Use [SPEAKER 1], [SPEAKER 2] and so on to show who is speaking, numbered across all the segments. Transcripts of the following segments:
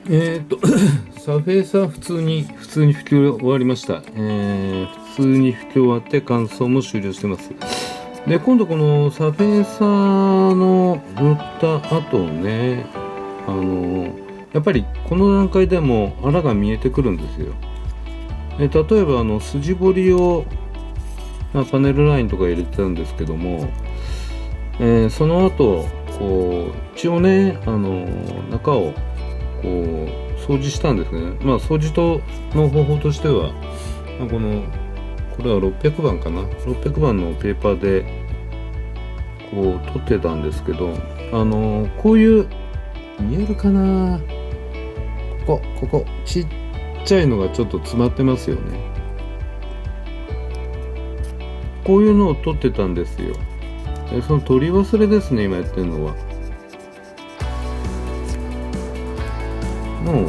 [SPEAKER 1] サーフェイサー普通に拭き終わりました。普通に拭き終わって乾燥も終了してます。で、今度このサーフェイサーの塗った後ね、やっぱりこの段階でも穴が見えてくるんですよ。例えば筋彫りを、パネルラインとか入れてたんですけども、その後こう一応ね、中をこう掃除したんですね。掃除の方法としては、これは600番かな、600番のペーパーでこう取ってたんですけど、こういう、見えるかな、ここちっちゃいのがちょっと詰まってますよね。こういうのを取ってたんですよ。その取り忘れですね、今やってるのは。もう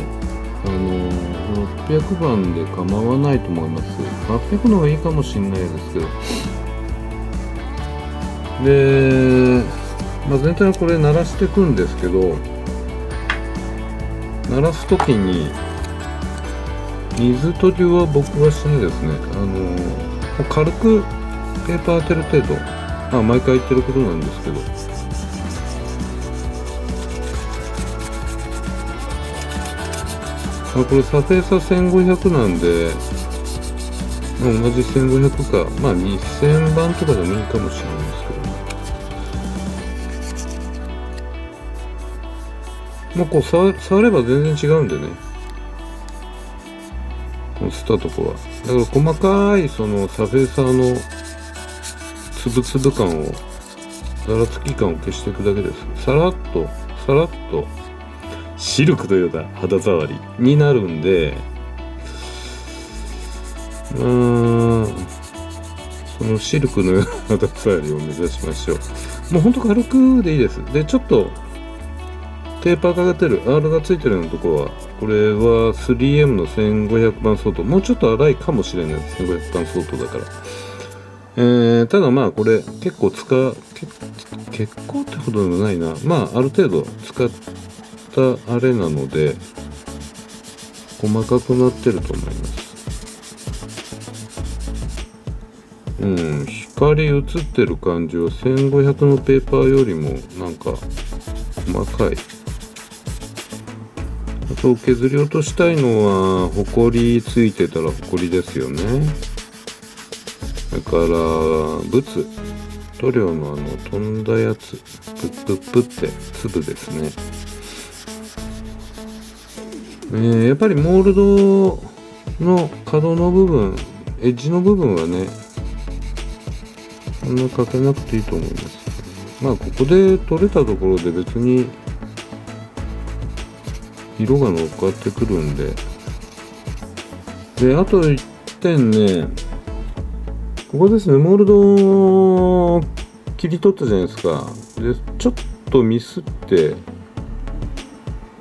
[SPEAKER 1] 600番で構わないと思います。800の方がいいかもしれないですけど。で、全体はこれ鳴らしていくんですけど、鳴らすときに水取りは僕はしないですね。軽くペーパー当てる程度、毎回言ってることなんですけど、これサフェイサ1500なんで、同じ1500か、2000番とかでもいいかもしれないですけど、もうこう触れば全然違うんでね、この吸ったとこは。だから細かいそのサフェイサーのつぶつぶ感を、ざらつき感を消していくだけです。さらっとシルクのような肌触りになるんで、そのシルクのような肌触りを目指しましょう。もうほんと軽くでいいです。で、ちょっとペーパーかけてる R がついてるようなところは、これは 3M の1500番相当、もうちょっと粗いかもしれないです。1500番相当だから。ただこれ結構結構ってほどでもないな。ある程度使ったあれなので細かくなってると思います。光映ってる感じは1500のペーパーよりもなんか細かい。あと削り落としたいのはホコリついてたらホコリですよね。だから塗料の飛んだやつ、プップって粒ですね。やっぱりモールドの角の部分、エッジの部分はね、そんなかけなくていいと思います。ここで取れたところで別に色が乗っかってくるんで。で、あと1点ね、ここですね、モールドを切り取ったじゃないですか。で、ちょっとミスって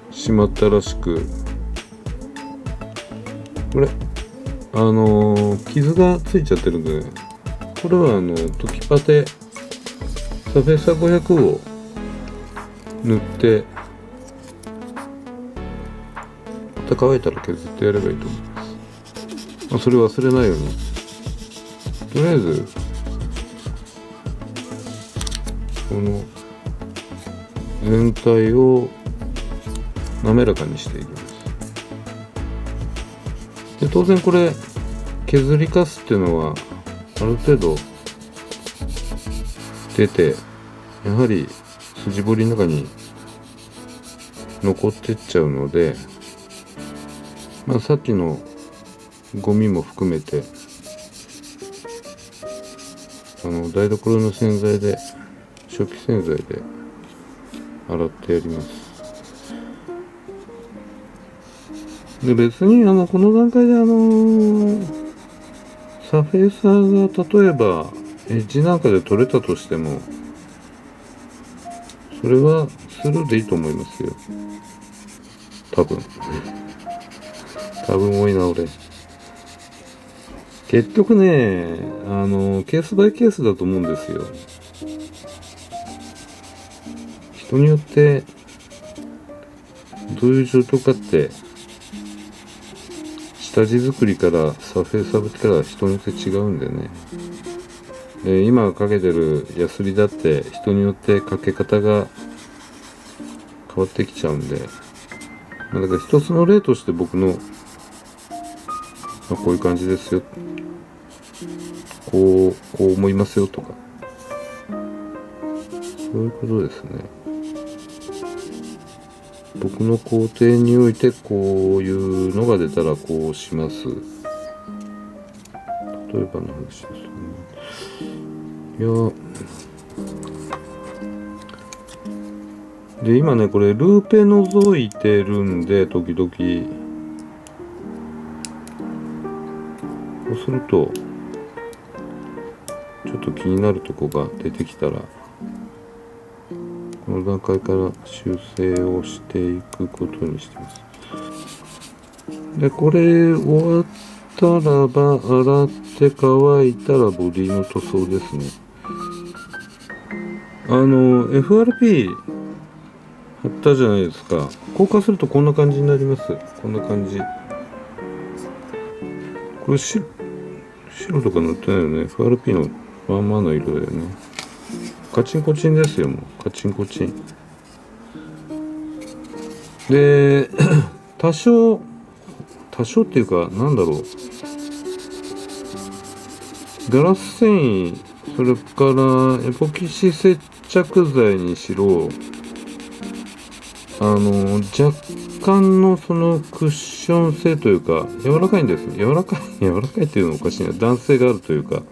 [SPEAKER 1] しまったらしく、これ傷がついちゃってるんで、これはトキパテサフェイサ500を塗って、また乾いたら削ってやればいいと思います。それ忘れないように。とりあえずこの全体を滑らかにしていきます。で、当然これ削りかすっていうのはある程度出て、やはり筋彫りの中に残ってっちゃうので、さっきのゴミも含めて台所の洗剤で、食器洗剤で洗ってやります。で、別にこの段階でサフェイサーが例えばエッジなんかで取れたとしても、それはスルーでいいと思いますよ。多分多いな俺。結局ね、ケースバイケースだと思うんですよ。人によってどういう状況かって、下地作りからサフェイス拭きから人によって違うんでね。で今かけてるヤスリだって人によってかけ方が変わってきちゃうんで、だから一つの例として僕の、こういう感じですよ、こう思いますよとか、そういうことですね。僕の工程においてこういうのが出たらこうします。例えばの話ですね。いやで今ねこれルーペ覗いてるんで、時々そうするとちょっと気になるとこが出てきたら、この段階から修正をしていくことにしてます。でこれ終わったらば洗って乾いたらボディの塗装ですね。FRP 貼ったじゃないですか。硬化するとこんな感じになります。こんな感じ。これ白とか塗ってないよね。FRP のまんまの色だよね。カチンコチンですよ、もう。カチンコチン。で、多少っていうか、なんだろう。ガラス繊維、それからエポキシ接着剤にしろ、若干のそのクッション性というか、柔らかいんです。柔らかいっていうのはおかしいな。弾性があるというか。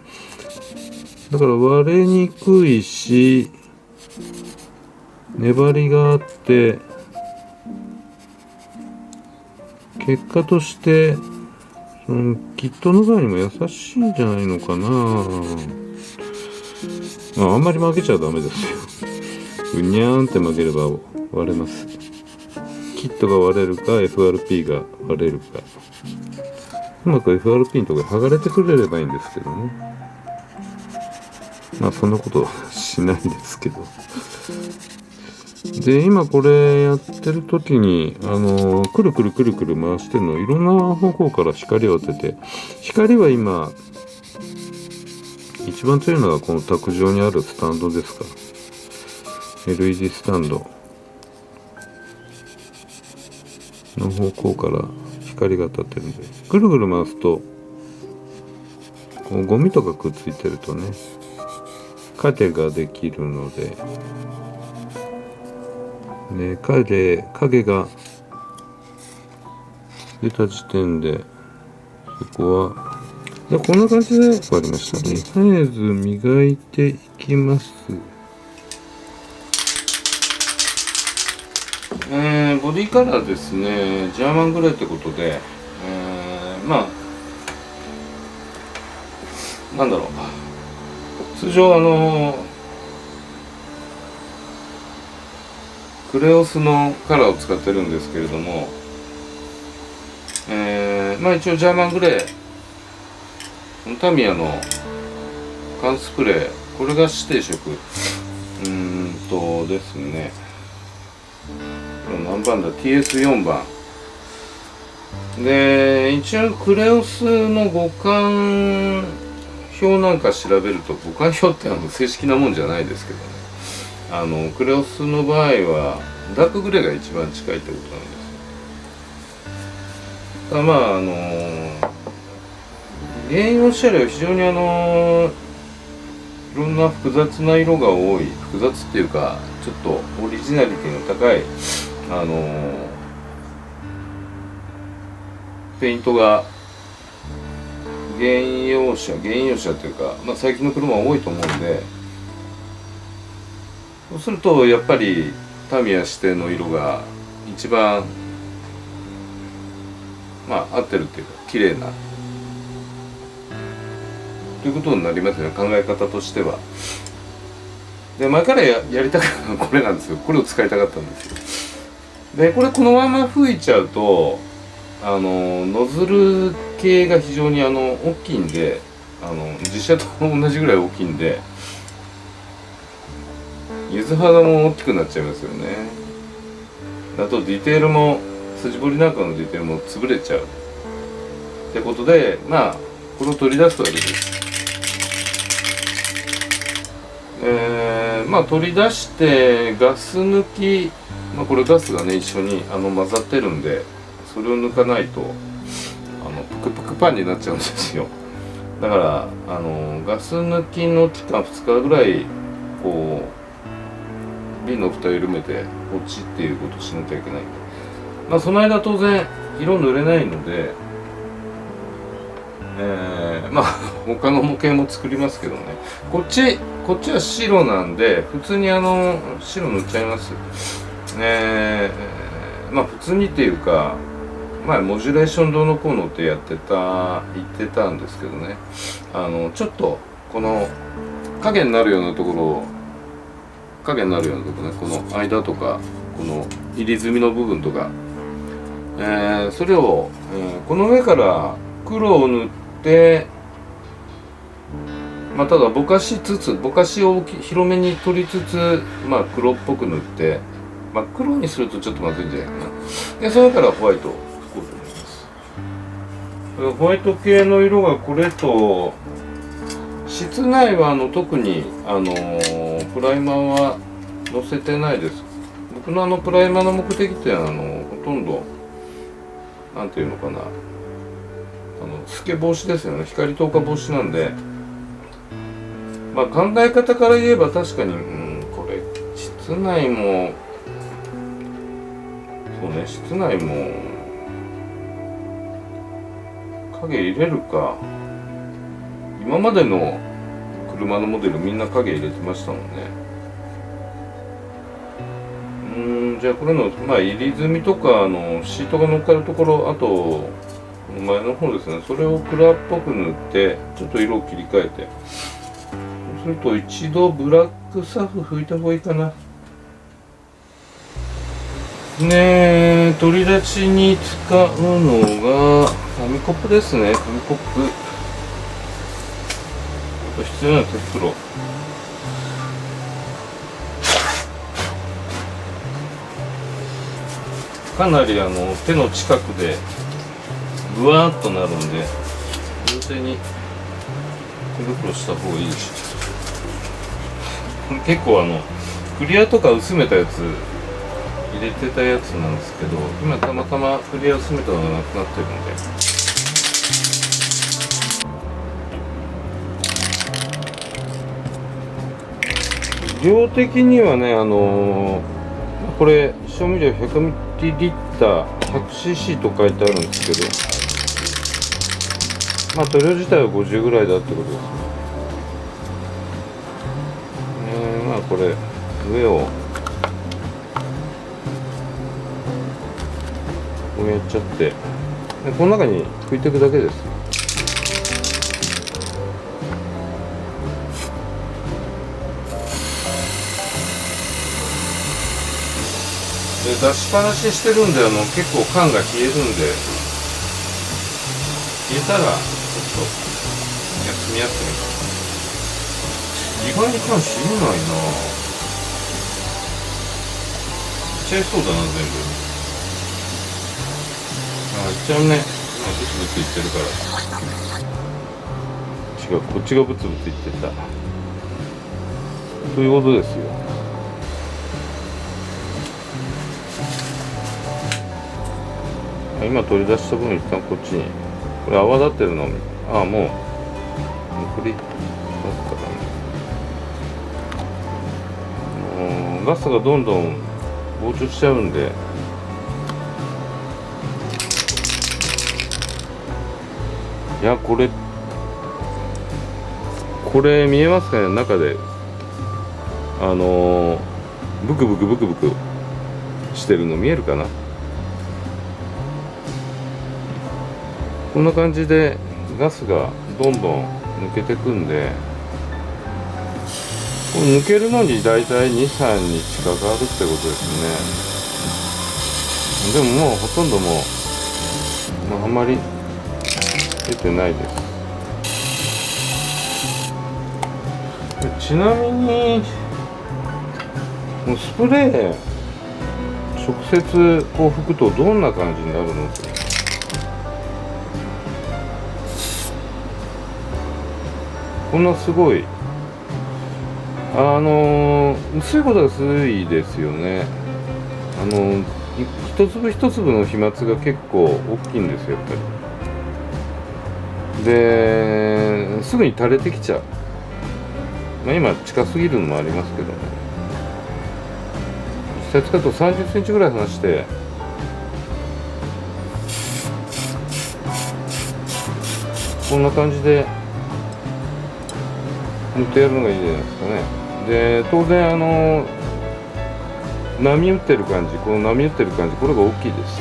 [SPEAKER 1] だから割れにくいし、粘りがあって、結果として、キットの側にも優しいんじゃないのかな。あんまり曲げちゃダメですよ。うにゃーんって曲げれば割れます。キットが割れるか FRP が割れるか、うまく FRP のところが剥がれてくれればいいんですけどね。まあそんなことはしないですけど。で今これやってる時にくるくる回してるのをいろんな方向から光を当てて、光は今一番強いのがこの卓上にあるスタンドですか。 LED スタンドの方向から光が当たってるんで、ぐるぐる回すとこうゴミとかくっついてるとね、影ができるのでね、影が出た時点でそこはこんな感じで終わりましたね。絶えず磨いていきます。ボディカラーですね、ジャーマングレーってことで、まあなんだろう、通常クレオスのカラーを使ってるんですけれども、まあ一応ジャーマングレー、タミヤの缶スプレー、これが指定色ですね。何番だ、 TS4 番で、一応クレオスの互換表なんか調べると、互換表って正式なもんじゃないですけどね、クレオスの場合はダークグレーが一番近いってことなんですよ。ただまあ原用車両非常にいろんな複雑な色が多い、複雑っていうかちょっとオリジナリティの高いペイントが原用車というか、まあ、最近の車は多いと思うんで、そうするとやっぱりタミヤ指定の色が一番まあ合ってるっていうか綺麗なということになりますね、考え方としては。で前から やりたかったのはこれなんですよ。これを使いたかったんですよ。でこれこのまま吹いちゃうとノズル系が非常に大きいんで、実写と同じぐらい大きいんで柚子肌も大きくなっちゃいますよね。だとディテールも筋彫りなんかのディテールも潰れちゃうってことで、まあこれを取り出すわけです。まあ取り出してガス抜き、まあ、これガスがね一緒に混ざってるんで、それを抜かないとプクプクパンになっちゃうんですよ。だからガス抜きの期間2日ぐらいこう瓶の蓋を緩めてポチっていうことをしなきゃいけないんで、まあその間当然色塗れないので、まあ他の模型も作りますけどね。こっちは白なんで普通に白塗っちゃいます。まあ普通にっていうか、前モジュレーションどうのこうのって言ってたんですけどね、ちょっとこの影になるようなところね、この間とかこの入り墨の部分とか、それを、この上から黒を塗って、まあ、ただぼかしを広めに取りつつ、まあ、黒っぽく塗って、まあ、黒にするとちょっとまずいんじゃないかな。でそれからホワイトを拭こうと思います。ホワイト系の色がこれと、室内は特にプライマーは載せてないです。僕のプライマーの目的ってほとんどなんていうのかな、透け防止ですよね。光透過防止なんで、まあ考え方から言えば確かに、これ室内もそうね、室内も影入れるか。今までの車のモデルみんな影入れてましたもんね。じゃあこれの、まあ、入り墨とかシートが乗っかるところ、あと前の方ですね、それをクラっぽく塗ってちょっと色を切り替えて、そうすると一度ブラックサフ拭いた方がいいかな。取り出しに使うのが紙コップですね。紙コップ、必要な手袋、かなり手の近くでぐわーっとなるんで、両手に手袋した方がいいし、結構クリアとか薄めたやつ入れてたやつなんですけど、今たまたまクリア薄めたのがなくなってるんで、量的にはね、これ調味料 100ml 100cc と書いてあるんですけど、まあ塗料自体は50ぐらいだってことですね。まあこれ上をこうやっちゃって、でこの中に拭いていくだけです。で出しっぱなししてるんで結構缶が冷えるんで、冷えたらちょっと休みやすい。意外に缶しみないな。いっちゃいそうだな全部。いっちゃうね。今ブツブツいってるから。違う、こっちがブツブツいってたということですよ。今取り出した分一旦こっちに、これ泡立ってるの、もう残りガスがどんどん膨張しちゃうんで、いやこれ見えますかね、中でブクブクブクブクしてるの見えるかな。こんな感じでガスがどんどん抜けてくんで、これ抜けるのにだいたい 2,3 日かかるってことですね。でももうほとんどあんまり出てないです。ちなみにもうスプレーち直接こう拭くとどんな感じになるのって。こんなすごい薄いことは薄いですよね。一粒一粒の飛沫が結構大きいんですよ、やっぱり。ですぐに垂れてきちゃう。今近すぎるのもありますけどね。実際使うと30センチぐらい離してこんな感じで塗ってやるのがいいんじゃないですかね。で当然波打ってる感じ、この波打ってる感じ、これが大きいです。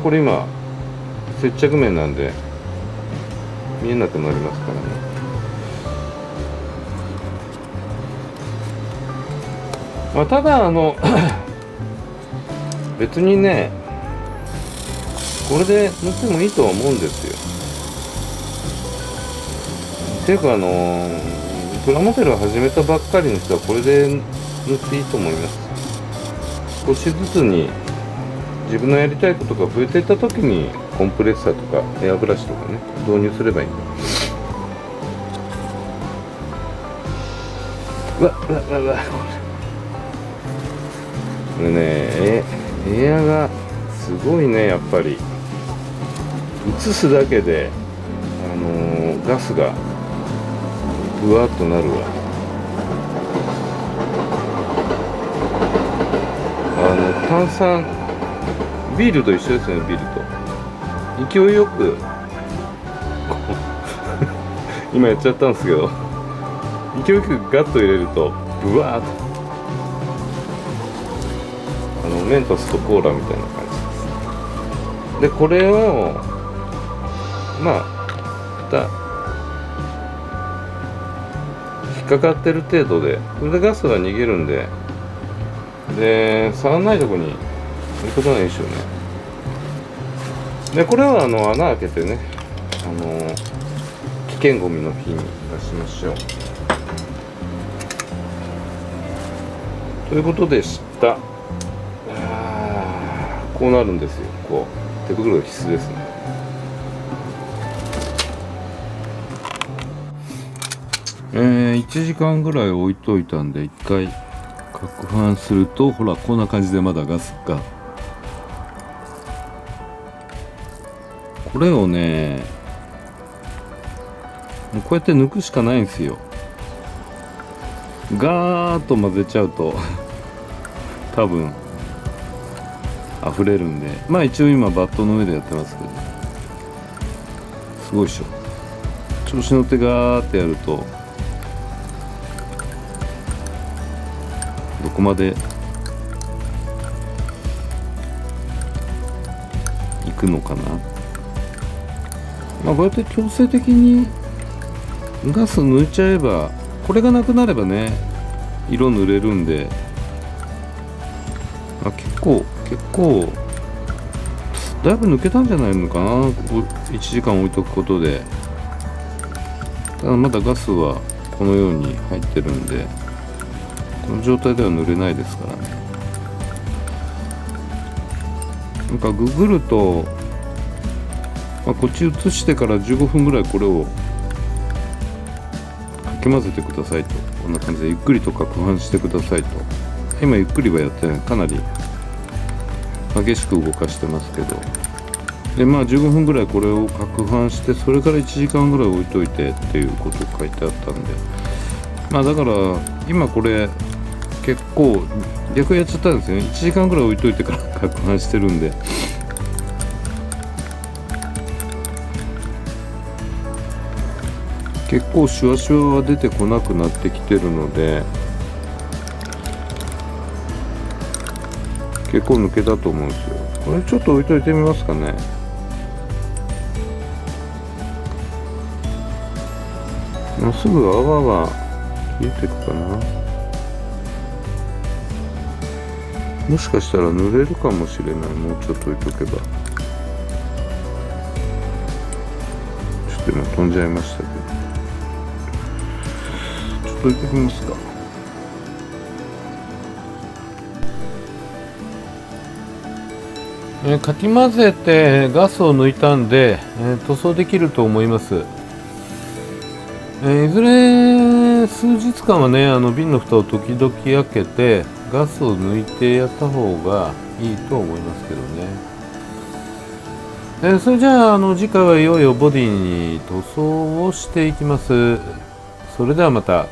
[SPEAKER 1] これ今接着面なんで見えなくなりますからね。ただ別にねこれで塗ってもいいとは思うんですよ。っていうかプラモデルを始めたばっかりの人はこれで塗っていいと思います。少しずつに自分のやりたいことが増えていった時にコンプレッサーとかエアブラシとかね導入すればいい。うわこれねエアがすごいね。やっぱり映すだけでガスがふわっとなるわ。炭酸ビールと一緒ですね。ビールと勢いよく今やっちゃったんですけど勢いよくガッと入れるとブワーッとメントスとコーラみたいな感じです。でこれを蓋引っかかってる程度でこれでガスが逃げるんで触らないとこに置いとかないでしょうね。でこれは穴開けてね危険ゴミの日に出しましょうということでした。こうなるんですよ。こう手袋が必須ですね。1時間ぐらい置いといたんで一回攪拌するとほらこんな感じでまだガスが。これをねこうやって抜くしかないんですよ。ガーッと混ぜちゃうと多分溢れるんで一応今バットの上でやってますけどすごいでしょ。調子乗ってガーってやるとどこまで行くのかな。こうやって強制的にガス抜いちゃえばこれがなくなればね色塗れるんで結構だいぶ抜けたんじゃないのかな。1時間置いとくことで。ただまだガスはこのように入ってるんでこの状態では塗れないですからね。ググると、こっち移してから15分ぐらいこれをかき混ぜてくださいと。こんな感じでゆっくりと攪拌してくださいと。今ゆっくりはやってない。かなり激しく動かしてますけど。で15分ぐらいこれを攪拌してそれから1時間ぐらい置いといてっていうことを書いてあったんでだから今これ結構逆やっちゃったんですよね。1時間ぐらい置いといてから攪拌してるんで結構シュワシュワは出てこなくなってきてるので結構抜けたと思うんですよ。これちょっと置いといてみますかね。もうすぐ泡が消えていくかな。もしかしたら塗れるかもしれない。もうちょっと置いとけば。ちょっと今飛んじゃいましたけどちょっと置いてきますか。かき混ぜてガスを抜いたんで、塗装できると思います。いずれ数日間はね、瓶の蓋を時々開けてガスを抜いてやった方がいいと思いますけどね。それじゃあ、次回はいよいよボディに塗装をしていきます。それではまた。